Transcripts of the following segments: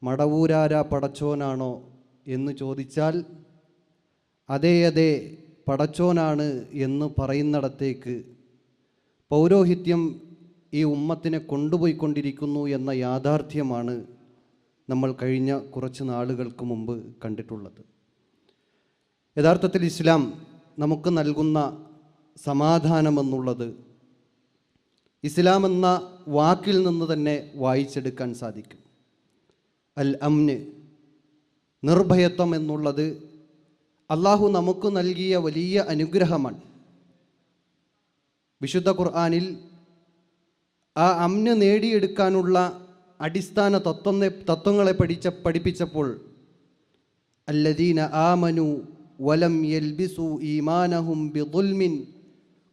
മടവൂരാര പടച്ചോനാണോ എന്ന് ചോദിച്ചാൽ അതേ അതെ പടച്ചോനാണ് എന്ന് പറയുന്നിടത്തേക്ക് പൗരോഹിത്യം ഈ ഉമ്മത്തിനെ കൊണ്ടുപോയിക്കൊണ്ടിരിക്കുന്നു എന്ന യാഥാർത്ഥ്യമാണ് നമ്മൾ കഴിഞ്ഞ കുറച്ച് നാളുകൾക്ക് മുമ്പ് കണ്ടിട്ടുള്ളത്. യഥാർത്ഥത്തിൽ ഇസ്ലാം നമുക്ക് നൽകുന്ന സമാധാനമെന്നുള്ളത് ഇസ്ലാം എന്ന വാക്കിൽ നിന്ന് തന്നെ വായിച്ചെടുക്കാൻ സാധിക്കും. അൽ അംന്, നിർഭയത്വം എന്നുള്ളത് അള്ളാഹു നമുക്ക് നൽകിയ വലിയ അനുഗ്രഹമാണ്. വിശുദ്ധ ഖുർആനിൽ ആ അംന് നേടിയെടുക്കാനുള്ള അടിസ്ഥാന തത്വങ്ങളെ പഠിപ്പിച്ചപ്പോൾ അല്ലദീന ആമനു വലം യൽബിസു ഈമാനഹും ബിദുൽമിൻ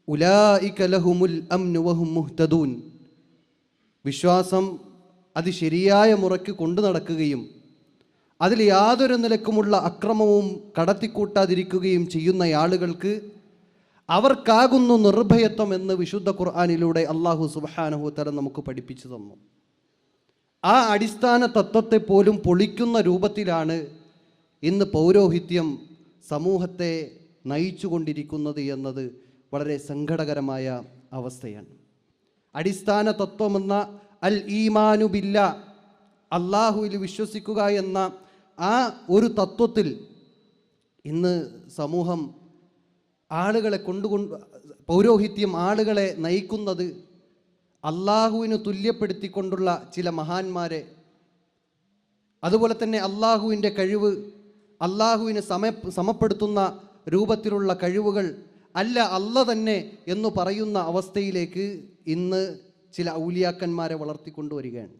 ഉലൈക ലഹുമുൽ അംനു വഹും മുഹ്തദൂൻ. വിശ്വാസം അത് ശരിയായ മുറയ്ക്ക് കൊണ്ടു നടക്കുകയും അതിൽ യാതൊരു നിലക്കുമുള്ള അക്രമവും കടത്തിക്കൂട്ടാതിരിക്കുകയും ചെയ്യുന്ന ആളുകൾക്ക് അവർക്കാകുന്നു നിർഭയത്വം എന്ന് വിശുദ്ധ ഖുർആനിലൂടെ അല്ലാഹു സുബ്ഹാനഹു വ തആല നമുക്ക് പഠിപ്പിച്ചു തന്നു. ആ അടിസ്ഥാന തത്വത്തെ പോലും പൊളിക്കുന്ന രൂപത്തിലാണ് ഇന്ന് പൗരോഹിത്യം സമൂഹത്തെ നയിച്ചുകൊണ്ടിരിക്കുന്നത് എന്നത് വളരെ സങ്കടകരമായ അവസ്ഥയാണ്. അടിസ്ഥാന തത്വമെന്ന അൽ ഈമാനു ബില്ല, അള്ളാഹുവിൽ വിശ്വസിക്കുക എന്ന ആ ഒരു തത്വത്തിൽ ഇന്ന് സമൂഹം ആളുകളെ പൗരോഹിത്യം ആളുകളെ നയിക്കുന്നത് അള്ളാഹുവിന് തുല്യപ്പെടുത്തിക്കൊണ്ടുള്ള ചില മഹാന്മാരെ, അതുപോലെ തന്നെ അള്ളാഹുവിൻ്റെ കഴിവ് അള്ളാഹുവിന് സമപ്പെടുത്തുന്ന രൂപത്തിലുള്ള കഴിവുകൾ അല്ല അല്ല തന്നെ എന്ന് പറയുന്ന അവസ്ഥയിലേക്ക് ഇന്ന് ചില ഔലിയാക്കന്മാരെ വളർത്തിക്കൊണ്ടുവരികയാണ്.